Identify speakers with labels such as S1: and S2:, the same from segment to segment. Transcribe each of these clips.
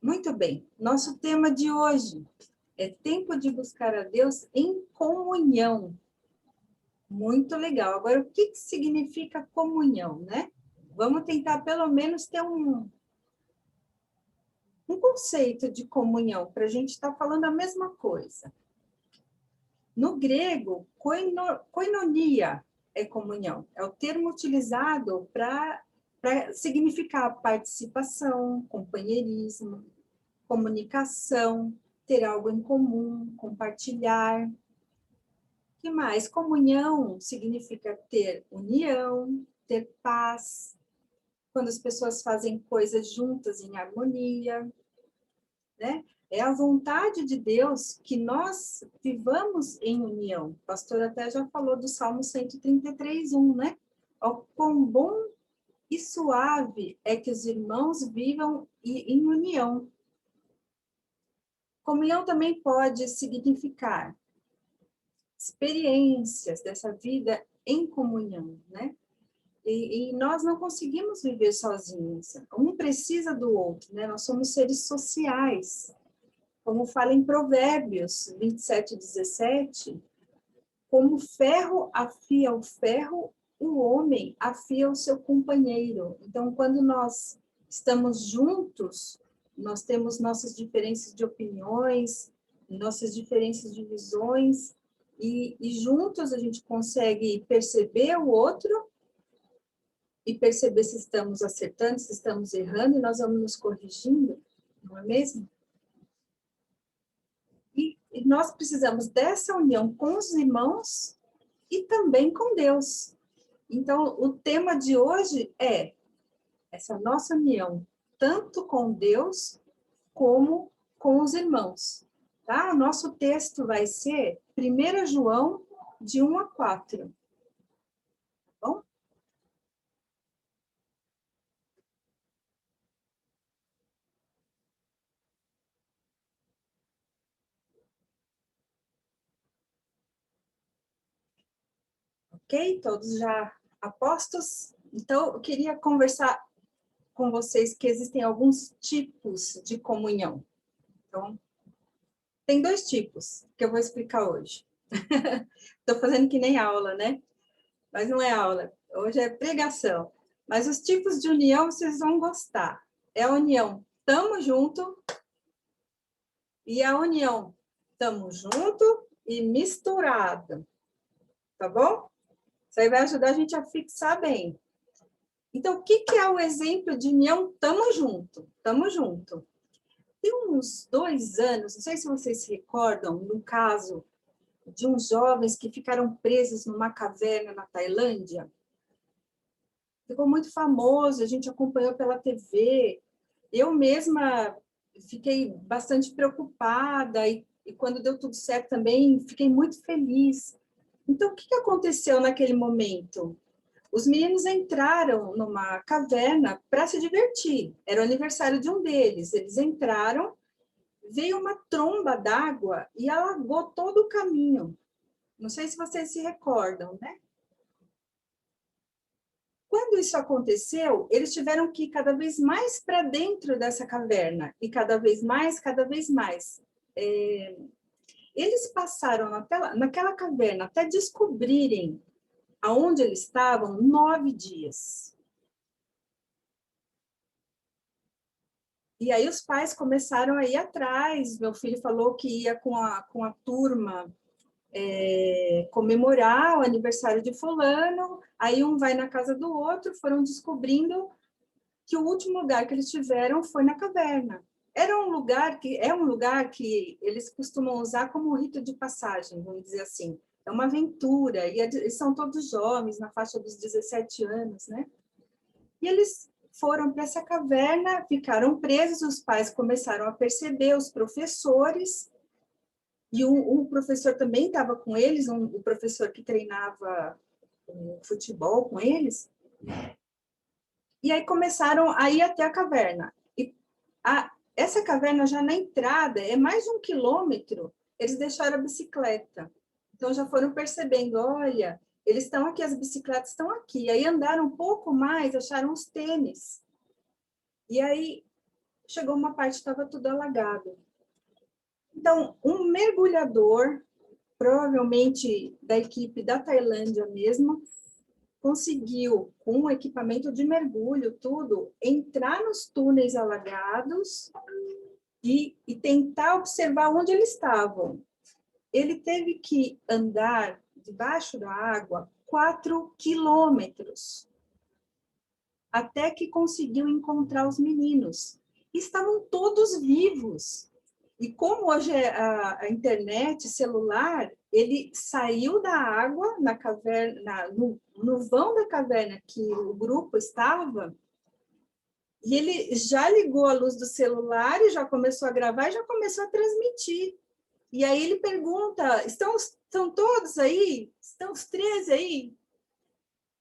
S1: Muito bem. Nosso tema de hoje é tempo de buscar a Deus em comunhão. Muito legal. Agora, o que significa comunhão, né? Vamos tentar, pelo menos, ter um conceito de comunhão, para a gente estar falando a mesma coisa. No grego, koinonia é comunhão. É o termo utilizado para significar participação, companheirismo, comunicação, ter algo em comum, compartilhar. O que mais? Comunhão significa ter união, ter paz, quando as pessoas fazem coisas juntas em harmonia, né? É a vontade de Deus que nós vivamos em união. O pastor até já falou do Salmo 133:1, né? Ó, quão bom e suave é que os irmãos vivam em união. Comunhão também pode significar experiências dessa vida em comunhão, né? E nós não conseguimos viver sozinhos. Um precisa do outro, né? Nós somos seres sociais. Como fala em Provérbios 27:17, como ferro afia o ferro, o homem afia o seu companheiro. Então, quando nós estamos juntos, nós temos nossas diferenças de opiniões, nossas diferenças de visões, e juntos a gente consegue perceber o outro e perceber se estamos acertando, se estamos errando, e nós vamos nos corrigindo, não é mesmo? E nós precisamos dessa união com os irmãos e também com Deus. Então, o tema de hoje é essa nossa união, tanto com Deus como com os irmãos. Tá? O nosso texto vai ser 1 João, de 1 a 4. Tá bom? Ok? Todos já apostos? Então, eu queria conversar com vocês que existem alguns tipos de comunhão. Então, tem 2 tipos que eu vou explicar hoje. Estou fazendo que nem aula, né? Mas não é aula, hoje é pregação. Mas os tipos de união vocês vão gostar. É a união tamo junto e a união tamo junto e misturado. Tá bom? Isso aí vai ajudar a gente a fixar bem. Então, o que é o exemplo de união tamo junto? Tamo junto. Tem uns 2 anos, não sei se vocês se recordam, no caso de uns jovens que ficaram presos numa caverna na Tailândia. Ficou muito famoso, a gente acompanhou pela TV. Eu mesma fiquei bastante preocupada e quando deu tudo certo também, fiquei muito feliz. Então, o que aconteceu naquele momento? Os meninos entraram numa caverna para se divertir. Era o aniversário de um deles. Eles entraram, veio uma tromba d'água e alagou todo o caminho. Não sei se vocês se recordam, né? Quando isso aconteceu, eles tiveram que ir cada vez mais para dentro dessa caverna, e cada vez mais, cada vez mais. Eles passaram naquela caverna até descobrirem aonde eles estavam 9 dias. E aí os pais começaram a ir atrás, meu filho falou que ia com a turma comemorar o aniversário de fulano, aí um vai na casa do outro, foram descobrindo que o último lugar que eles tiveram foi na caverna. É um lugar que eles costumam usar como rito de passagem, vamos dizer assim. É uma aventura, e eles são todos jovens, na faixa dos 17 anos, né? E eles foram para essa caverna, ficaram presos, os pais começaram a perceber, os professores, e um professor também estava com eles, o professor que treinava o futebol com eles, e aí começaram a ir até a caverna. E essa caverna, já na entrada, é mais de 1 quilômetro, eles deixaram a bicicleta. Então, já foram percebendo, olha, eles estão aqui, as bicicletas estão aqui. Aí andaram um pouco mais, acharam os tênis. E aí chegou uma parte que estava tudo alagado. Então, um mergulhador, provavelmente da equipe da Tailândia mesmo, conseguiu, com o equipamento de mergulho, tudo, entrar nos túneis alagados e tentar observar onde eles estavam. Ele teve que andar debaixo da água 4 quilômetros até que conseguiu encontrar os meninos. Estavam todos vivos. E como hoje é a internet, celular, ele saiu da água na caverna, no vão da caverna que o grupo estava, e ele já ligou a luz do celular e já começou a gravar e já começou a transmitir. E aí ele pergunta, estão todos aí? Estão os 13 aí?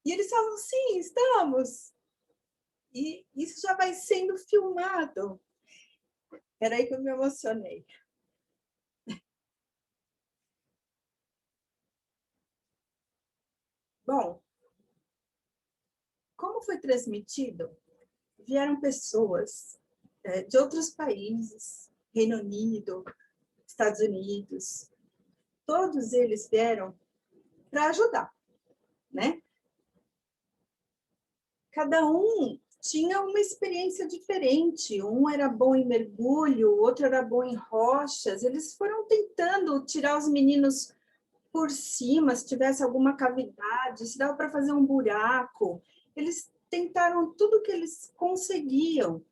S1: E eles falam, sim, estamos. E isso já vai sendo filmado. Era aí que eu me emocionei. Bom, como foi transmitido, vieram pessoas de outros países, Reino Unido, Estados Unidos, todos eles vieram para ajudar, né? Cada um tinha uma experiência diferente. Um era bom em mergulho, o outro era bom em rochas. Eles foram tentando tirar os meninos por cima, se tivesse alguma cavidade, se dava para fazer um buraco. Eles tentaram tudo que eles conseguiam.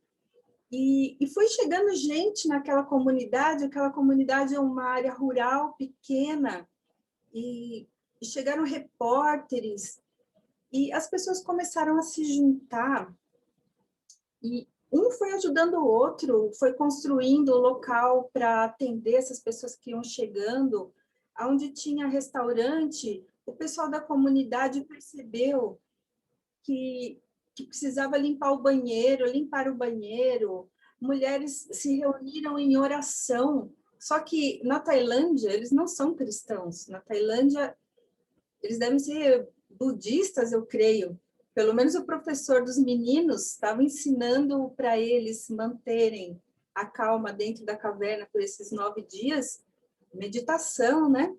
S1: E foi chegando gente naquela comunidade. Aquela comunidade é uma área rural pequena, e chegaram repórteres, e as pessoas começaram a se juntar, e um foi ajudando o outro, foi construindo o local para atender essas pessoas que iam chegando. Onde tinha restaurante, o pessoal da comunidade percebeu que precisava limpar o banheiro, limpar o banheiro. Mulheres se reuniram em oração. Só que na Tailândia, eles não são cristãos. Na Tailândia, eles devem ser budistas, eu creio. Pelo menos o professor dos meninos estava ensinando para eles manterem a calma dentro da caverna por esses 9 dias, meditação, né?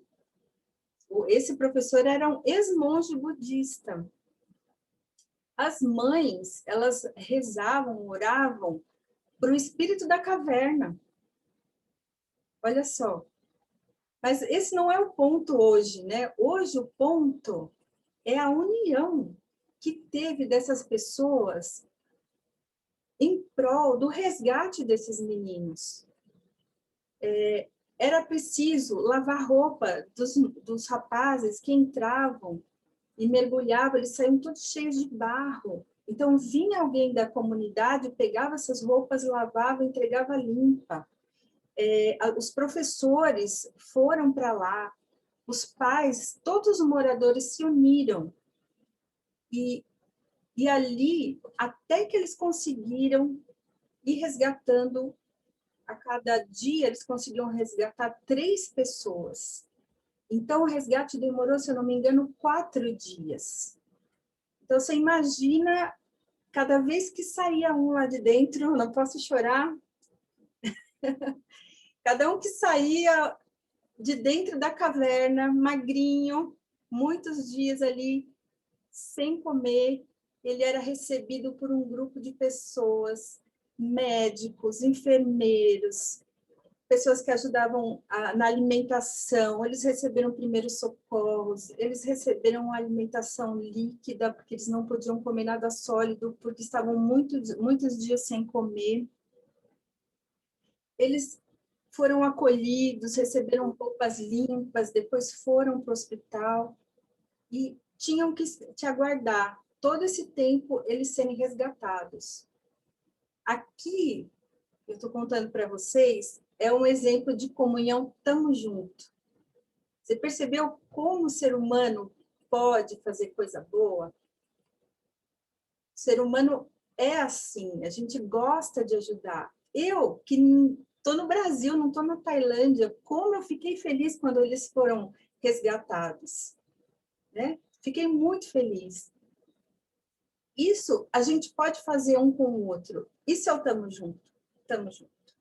S1: Esse professor era um ex-monge budista. As mães, elas rezavam, oravam para o espírito da caverna. Olha só. Mas esse não é o ponto hoje, né? Hoje o ponto é a união que teve dessas pessoas em prol do resgate desses meninos. Era preciso lavar roupa dos rapazes que entravam e mergulhavam, eles saíam todos cheios de barro. Então, vinha alguém da comunidade, pegava essas roupas, lavava, entregava limpa. Os professores foram para lá, os pais, todos os moradores se uniram. E ali, até que eles conseguiram ir resgatando, a cada dia eles conseguiam resgatar 3 pessoas. Então, o resgate demorou, se eu não me engano, 4 dias. Então, você imagina, cada vez que saía um lá de dentro, não posso chorar, cada um que saía de dentro da caverna, magrinho, muitos dias ali, sem comer, ele era recebido por um grupo de pessoas, médicos, enfermeiros, pessoas que ajudavam na alimentação. Eles receberam primeiros socorros, eles receberam alimentação líquida, porque eles não podiam comer nada sólido, porque estavam muitos dias sem comer. Eles foram acolhidos, receberam roupas limpas, depois foram para o hospital e tinham que te aguardar todo esse tempo eles serem resgatados. Aqui, eu estou contando para vocês, é um exemplo de comunhão tamo junto. Você percebeu como o ser humano pode fazer coisa boa? O ser humano é assim, a gente gosta de ajudar. Eu, que estou no Brasil, não estou na Tailândia, como eu fiquei feliz quando eles foram resgatados, né? Fiquei muito feliz. Isso a gente pode fazer um com o outro. Isso é o tamo junto. Estamos juntos.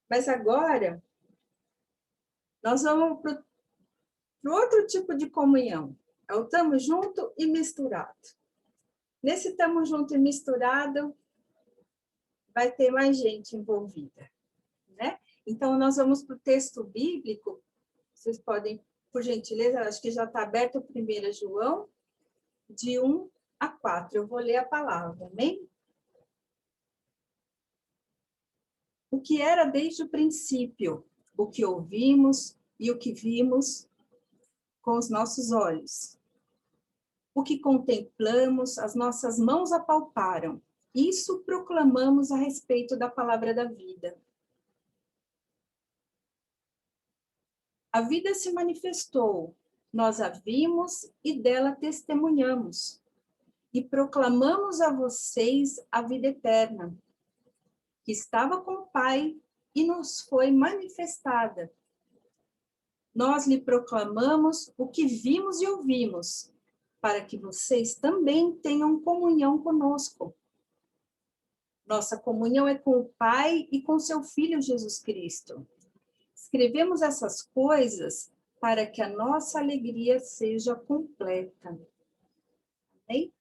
S1: Mas agora, nós vamos para outro tipo de comunhão. É o estamos junto e misturado. Nesse estamos junto e misturado, vai ter mais gente envolvida, né? Então, nós vamos para o texto bíblico. Vocês podem, por gentileza, acho que já está aberto o 1 João, de 1 a 4. Eu vou ler a palavra, amém? O que era desde o princípio, o que ouvimos e o que vimos com os nossos olhos. O que contemplamos, as nossas mãos apalparam. Isso proclamamos a respeito da palavra da vida. A vida se manifestou, nós a vimos e dela testemunhamos. E proclamamos a vocês a vida eterna, que estava com o Pai e nos foi manifestada. Nós lhe proclamamos o que vimos e ouvimos, para que vocês também tenham comunhão conosco. Nossa comunhão é com o Pai e com seu Filho Jesus Cristo. Escrevemos essas coisas para que a nossa alegria seja completa. Amém?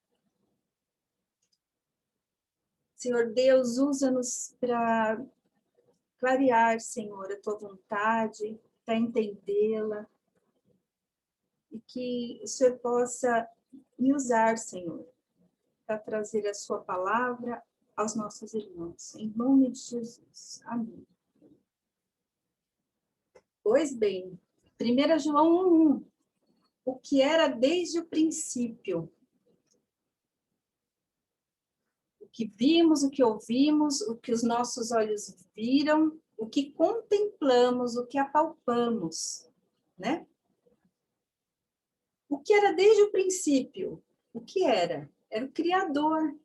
S1: Senhor Deus, usa-nos para clarear, Senhor, a tua vontade, para entendê-la, e que o Senhor possa me usar, Senhor, para trazer a sua palavra aos nossos irmãos. Em nome de Jesus. Amém. Pois bem, 1 João 1:1. O que era desde o princípio. O que vimos, o que ouvimos, o que os nossos olhos viram, o que contemplamos, o que apalpamos, né? O que era desde o princípio? O que era? Era o Criador.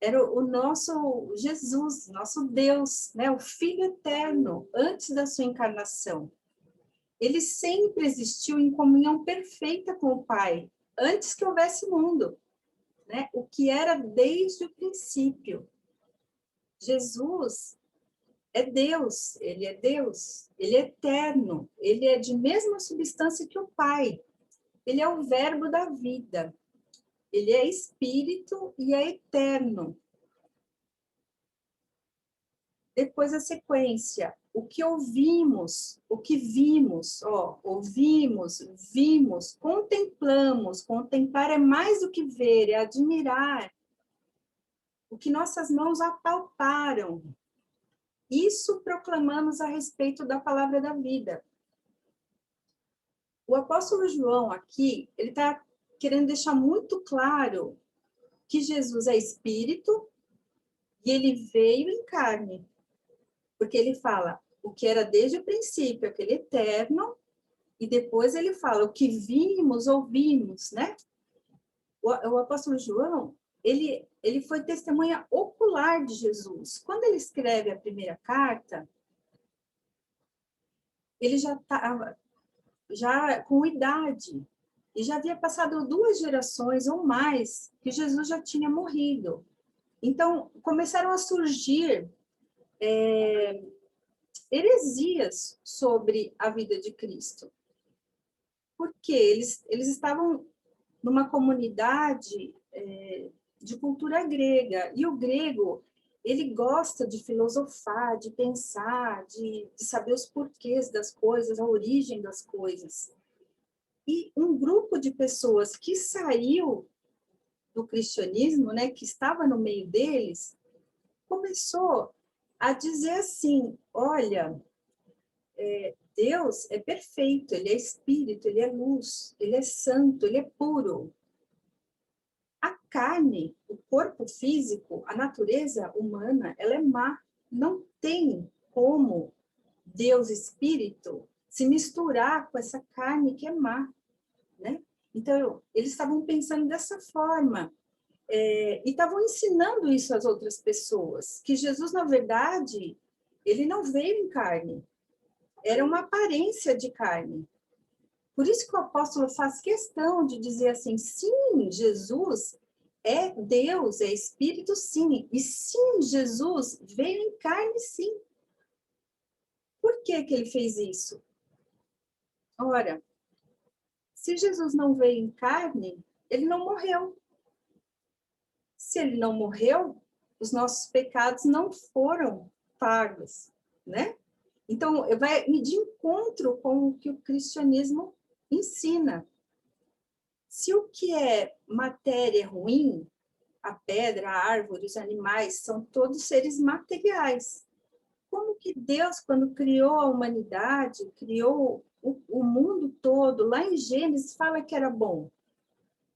S1: Era o nosso Jesus, nosso Deus, né? O Filho eterno, antes da sua encarnação. Ele sempre existiu em comunhão perfeita com o Pai, antes que houvesse mundo, né? O que era desde o princípio. Jesus é Deus, ele é eterno, ele é de mesma substância que o Pai. Ele é o verbo da vida. Ele é espírito e é eterno. Depois a sequência, o que ouvimos, o que vimos, ouvimos, vimos, contemplamos. Contemplar é mais do que ver, é admirar. O que nossas mãos apalparam. Isso proclamamos a respeito da palavra da vida. O apóstolo João aqui, ele está querendo deixar muito claro que Jesus é espírito e ele veio em carne. Porque ele fala o que era desde o princípio, aquele eterno, e depois ele fala o que vimos, ouvimos, né? O apóstolo João, ele foi testemunha ocular de Jesus. Quando ele escreve a primeira carta, ele já estava com idade, e já havia passado 2 gerações ou mais que Jesus já tinha morrido. Então, começaram a surgir heresias sobre a vida de Cristo. Porque eles estavam numa comunidade de cultura grega, e o grego, ele gosta de filosofar, de pensar, de saber os porquês das coisas, a origem das coisas. E um grupo de pessoas que saiu do cristianismo, né, que estava no meio deles, começou a dizer assim, olha, Deus é perfeito, ele é espírito, ele é luz, ele é santo, ele é puro. A carne, o corpo físico, a natureza humana, ela é má. Não tem como Deus espírito se misturar com essa carne que é má, né? Então, eles estavam pensando dessa forma, e estavam ensinando isso às outras pessoas, que Jesus, na verdade, ele não veio em carne, era uma aparência de carne. Por isso que o apóstolo faz questão de dizer assim, sim, Jesus, é Deus, é Espírito, sim. E sim, Jesus veio em carne, sim. Por que que ele fez isso? Ora, se Jesus não veio em carne, ele não morreu. Se ele não morreu, os nossos pecados não foram pagos, né? Então, vai de encontro com o que o cristianismo ensina. Se o que é matéria é ruim, a pedra, a árvore, os animais, são todos seres materiais. Como que Deus, quando criou a humanidade, criou o mundo todo, lá em Gênesis, fala que era bom?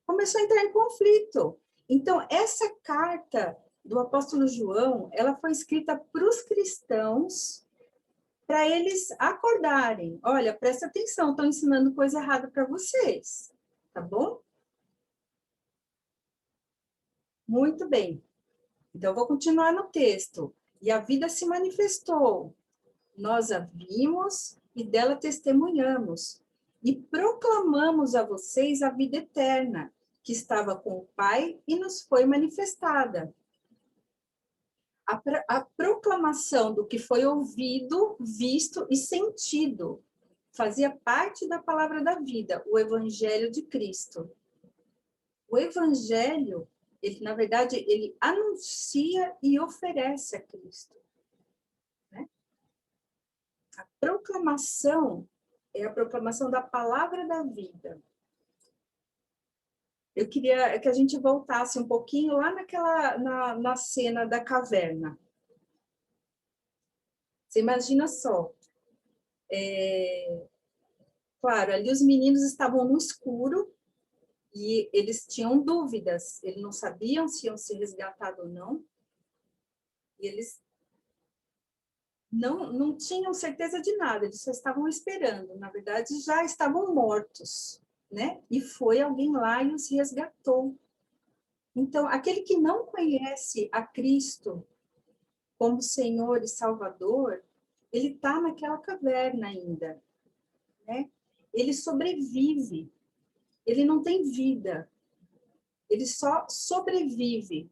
S1: Começou a entrar em conflito. Então, essa carta do apóstolo João, ela foi escrita para os cristãos, para eles acordarem. Olha, presta atenção, estão ensinando coisa errada para vocês, tá bom? Muito bem. Então, eu vou continuar no texto. E a vida se manifestou. Nós a vimos e dela testemunhamos. E proclamamos a vocês a vida eterna, que estava com o Pai e nos foi manifestada. A proclamação do que foi ouvido, visto e sentido fazia parte da palavra da vida, o Evangelho de Cristo. O Evangelho, ele, na verdade, ele anuncia e oferece a Cristo. Né? A proclamação é a proclamação da palavra da vida. Eu queria que a gente voltasse um pouquinho lá na cena da caverna. Você imagina só, claro, ali os meninos estavam no escuro e eles tinham dúvidas, eles não sabiam se iam ser resgatados ou não, e eles não tinham certeza de nada, eles só estavam esperando, na verdade já estavam mortos, né? E foi alguém lá e os resgatou. Então, aquele que não conhece a Cristo como Senhor e Salvador, ele está naquela caverna ainda, né? Ele sobrevive, ele não tem vida, ele só sobrevive.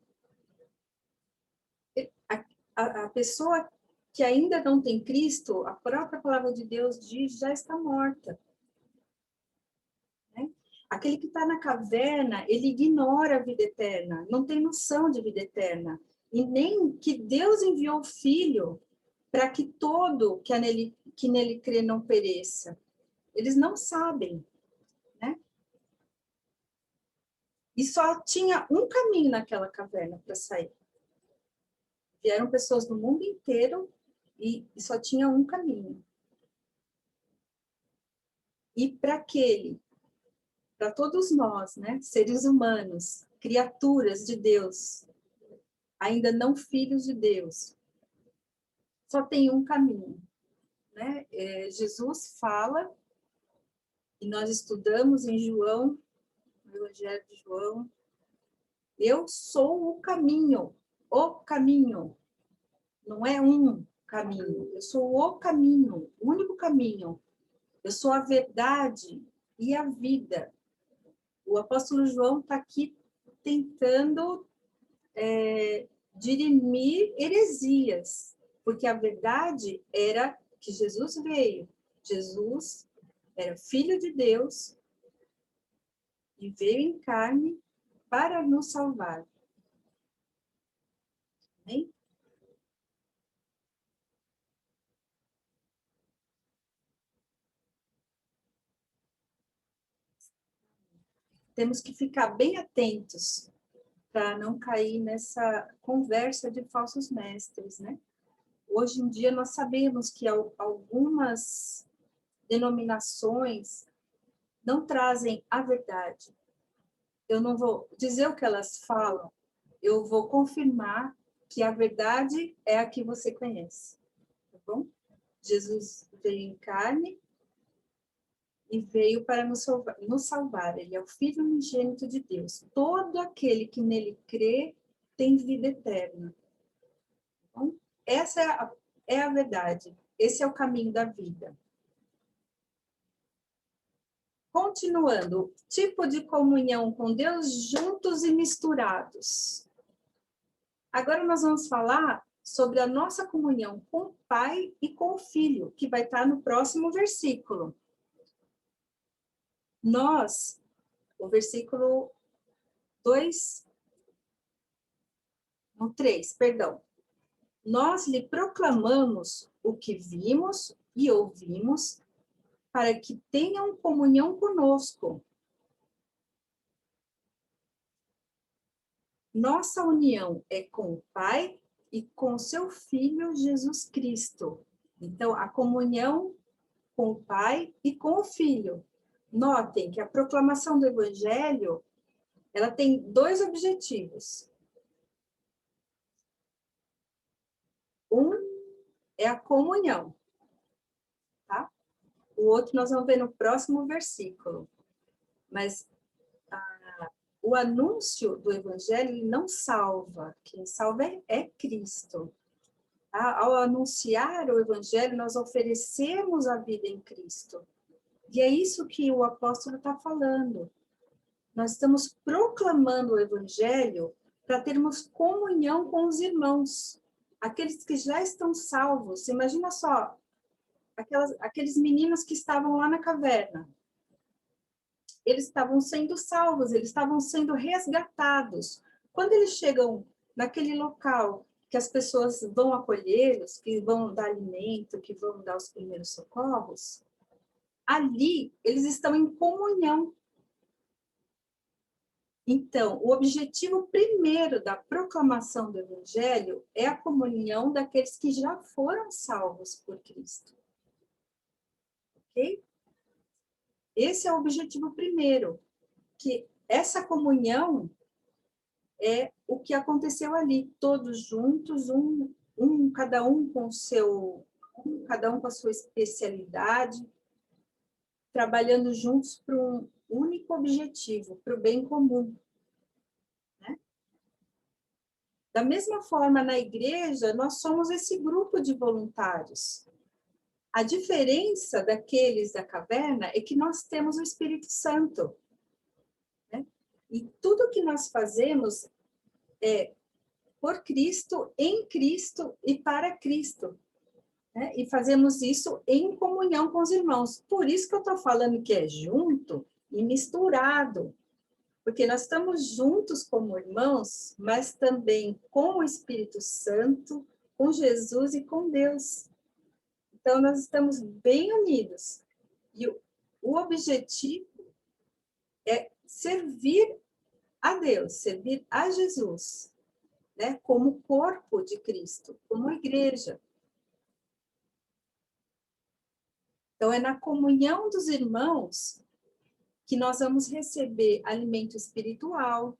S1: A pessoa que ainda não tem Cristo, a própria palavra de Deus diz, já está morta. Né? Aquele que está na caverna, ele ignora a vida eterna, não tem noção de vida eterna. E nem que Deus enviou o Filho para que todo que nele crê não pereça. Eles não sabem, né? E só tinha um caminho naquela caverna para sair. Vieram pessoas do mundo inteiro e só tinha um caminho. E para todos nós, né, seres humanos, criaturas de Deus, ainda não filhos de Deus, só tem um caminho, né? Jesus fala, e nós estudamos em João, no Evangelho de João, eu sou o caminho, não é um caminho, eu sou o caminho, o único caminho, eu sou a verdade e a vida. O apóstolo João está aqui tentando dirimir heresias, porque a verdade era que Jesus veio. Jesus era filho de Deus e veio em carne para nos salvar. Amém? Temos que ficar bem atentos para não cair nessa conversa de falsos mestres, né? Hoje em dia nós sabemos que algumas denominações não trazem a verdade. Eu não vou dizer o que elas falam, eu vou confirmar que a verdade é a que você conhece, tá bom? Jesus veio em carne e veio para nos salvar. Ele é o Filho unigênito de Deus. Todo aquele que nele crê tem vida eterna. Então, essa é a verdade. Esse é o caminho da vida. Continuando, tipo de comunhão com Deus juntos e misturados. Agora nós vamos falar sobre a nossa comunhão com o Pai e com o Filho, que vai estar no próximo versículo. Nós, o versículo 2, no 3, perdão. Nós lhe proclamamos o que vimos e ouvimos, para que tenham comunhão conosco. Nossa união é com o Pai e com o seu Filho Jesus Cristo. Então, a comunhão com o Pai e com o Filho. Notem que a proclamação do Evangelho, ela tem dois objetivos. Um é a comunhão, tá? O outro nós vamos ver no próximo versículo. Mas o anúncio do Evangelho ele não salva. Quem salva é Cristo. Ao anunciar o Evangelho, nós oferecemos a vida em Cristo. E é isso que o apóstolo está falando. Nós estamos proclamando o Evangelho para termos comunhão com os irmãos, aqueles que já estão salvos. Imagina só, aqueles meninos que estavam lá na caverna. Eles estavam sendo salvos, eles estavam sendo resgatados. Quando eles chegam naquele local que as pessoas vão acolhê-los, que vão dar alimento, que vão dar os primeiros socorros, ali eles estão em comunhão. Então, o objetivo primeiro da proclamação do Evangelho é a comunhão daqueles que já foram salvos por Cristo. Ok? Esse é o objetivo primeiro, que essa comunhão é o que aconteceu ali, todos juntos, cada um com cada um com a sua especialidade, trabalhando juntos para um único objetivo, para o bem comum. Né? Da mesma forma, na igreja, nós somos esse grupo de voluntários. A diferença daqueles da caverna é que nós temos o Espírito Santo. Né? E tudo que nós fazemos é por Cristo, em Cristo e para Cristo. Né? E fazemos isso em comunhão com os irmãos. Por isso que eu estou falando que é junto e misturado. Porque nós estamos juntos como irmãos, mas também com o Espírito Santo, com Jesus e com Deus. Então, nós estamos bem unidos. E o objetivo é servir a Deus, servir a Jesus, né? Como corpo de Cristo, como igreja. Então, é na comunhão dos irmãos que nós vamos receber alimento espiritual,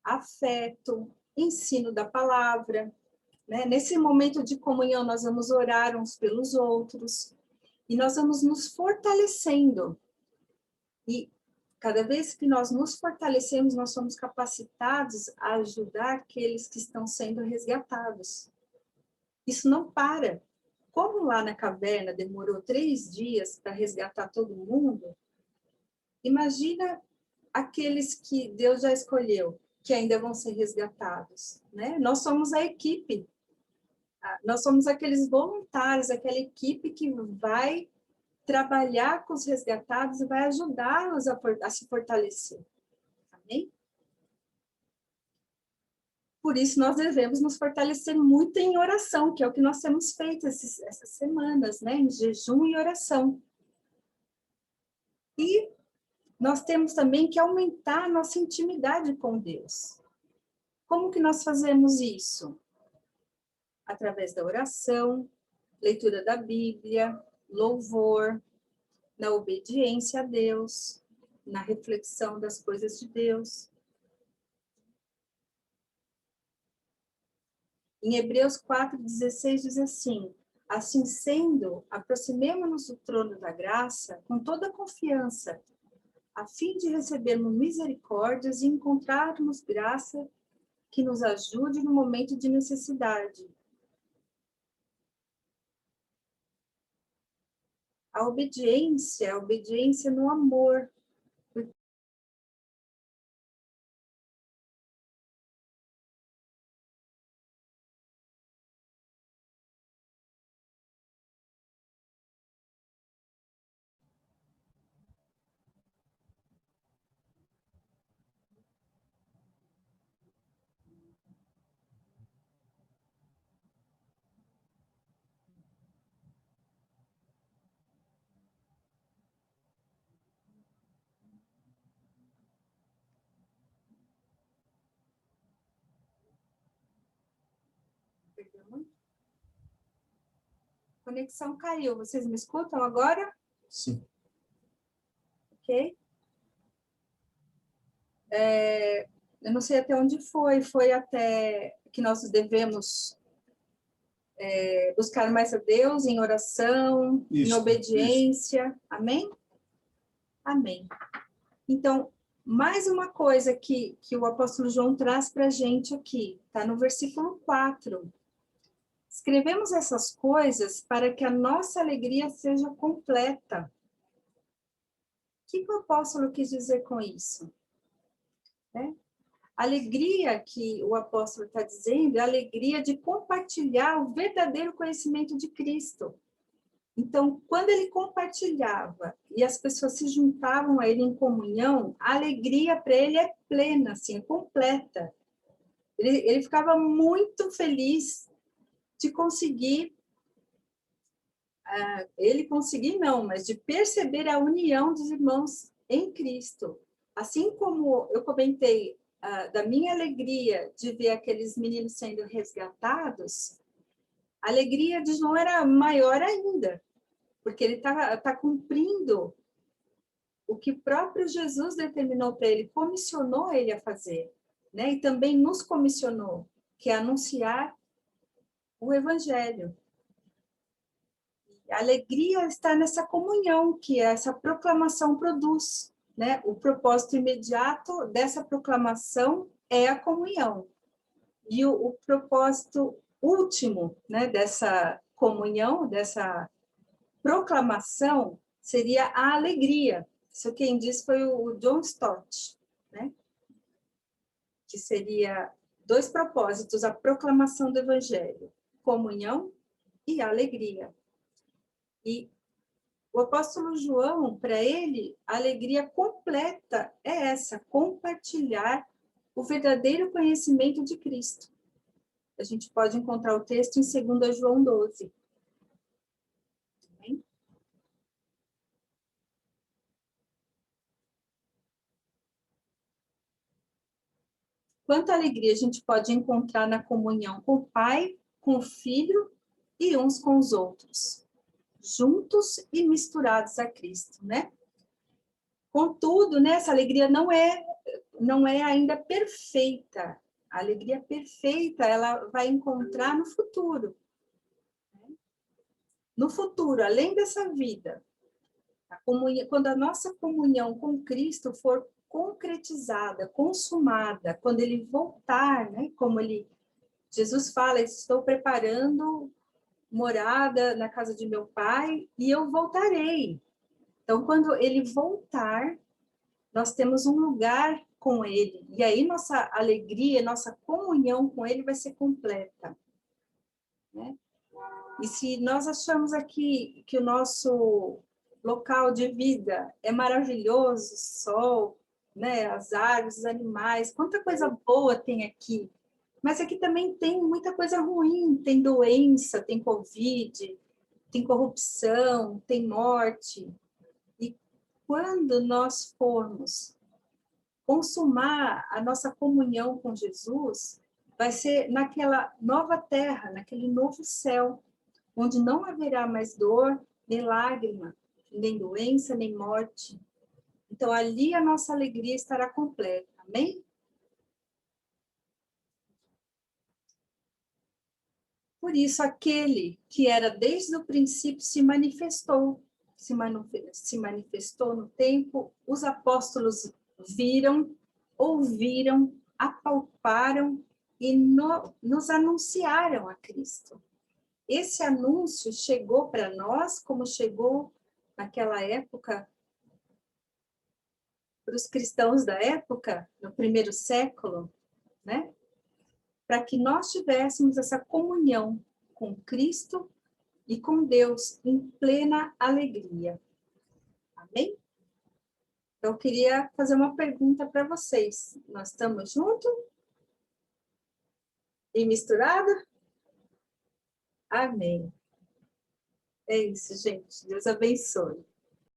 S1: afeto, ensino da palavra. Né? Nesse momento de comunhão, nós vamos orar uns pelos outros e nós vamos nos fortalecendo. E cada vez que nós nos fortalecemos, nós somos capacitados a ajudar aqueles que estão sendo resgatados. Isso não para. Como lá na caverna demorou 3 dias para resgatar todo mundo, imagina aqueles que Deus já escolheu, que ainda vão ser resgatados. Né? Nós somos a equipe. Nós somos aqueles voluntários, aquela equipe que vai trabalhar com os resgatados e vai ajudá-los a se fortalecer. Amém? Por isso, nós devemos nos fortalecer muito em oração, que é o que nós temos feito essas semanas, né? Em jejum e oração. E nós temos também que aumentar a nossa intimidade com Deus. Como que nós fazemos isso? Através da oração, leitura da Bíblia, louvor, na obediência a Deus, na reflexão das coisas de Deus. Em Hebreus 4,16 diz assim: assim sendo, aproximemo-nos do trono da graça com toda a confiança, a fim de recebermos misericórdias e encontrarmos graça que nos ajude no momento de necessidade. a obediência no amor. Conexão caiu. Vocês me escutam agora?
S2: Sim.
S1: Ok. Eu não sei até onde foi até que nós devemos buscar mais a Deus em oração, em obediência. Isso. Amém? Amém. Então, mais uma coisa que o apóstolo João traz para a gente aqui, está no versículo 4. Escrevemos essas coisas para que a nossa alegria seja completa. O que o apóstolo quis dizer com isso? A alegria que o apóstolo está dizendo é a alegria de compartilhar o verdadeiro conhecimento de Cristo. Então, quando ele compartilhava e as pessoas se juntavam a ele em comunhão, a alegria para ele é plena, assim, é completa. Ele ficava muito feliz de conseguir, ele conseguir não, mas de perceber a união dos irmãos em Cristo. Assim como eu comentei da minha alegria de ver aqueles meninos sendo resgatados, a alegria de João era maior ainda, porque ele tá cumprindo o que próprio Jesus determinou para ele, comissionou ele a fazer, né? E também nos comissionou, que é anunciar o Evangelho. A alegria está nessa comunhão que essa proclamação produz, né? O propósito imediato dessa proclamação é a comunhão. E o propósito último, né, dessa comunhão, dessa proclamação, seria a alegria. Isso quem disse foi o John Stott, né? Que seria 2 propósitos, a proclamação do Evangelho, comunhão e alegria. E o apóstolo João, para ele, a alegria completa é essa, compartilhar o verdadeiro conhecimento de Cristo. A gente pode encontrar o texto em 2 João 12. Bem? Quanta alegria a gente pode encontrar na comunhão com o Pai, com o Filho e uns com os outros, juntos e misturados a Cristo, né? Contudo, né, essa alegria não é ainda perfeita. A alegria perfeita, ela vai encontrar no futuro. No futuro, além dessa vida, quando a nossa comunhão com Cristo for concretizada, consumada, quando ele voltar, né, como Jesus fala, estou preparando morada na casa de meu pai e eu voltarei. Então, quando ele voltar, nós temos um lugar com ele. E aí nossa alegria, nossa comunhão com ele vai ser completa. Né? E se nós achamos aqui que o nosso local de vida é maravilhoso, o sol, né, as árvores, os animais, quanta coisa boa tem aqui. Mas aqui também tem muita coisa ruim, tem doença, tem Covid, tem corrupção, tem morte. E quando nós formos consumar a nossa comunhão com Jesus, vai ser naquela nova terra, naquele novo céu, onde não haverá mais dor, nem lágrima, nem doença, nem morte. Então, ali a nossa alegria estará completa. Amém? Por isso, aquele que era desde o princípio se manifestou no tempo, os apóstolos viram, ouviram, apalparam e nos anunciaram a Cristo. Esse anúncio chegou para nós como chegou naquela época, para os cristãos da época, no primeiro século, né? Para que nós tivéssemos essa comunhão com Cristo e com Deus em plena alegria. Amém? Então, eu queria fazer uma pergunta para vocês. Nós estamos juntos? E misturado? Amém. É isso, gente. Deus abençoe.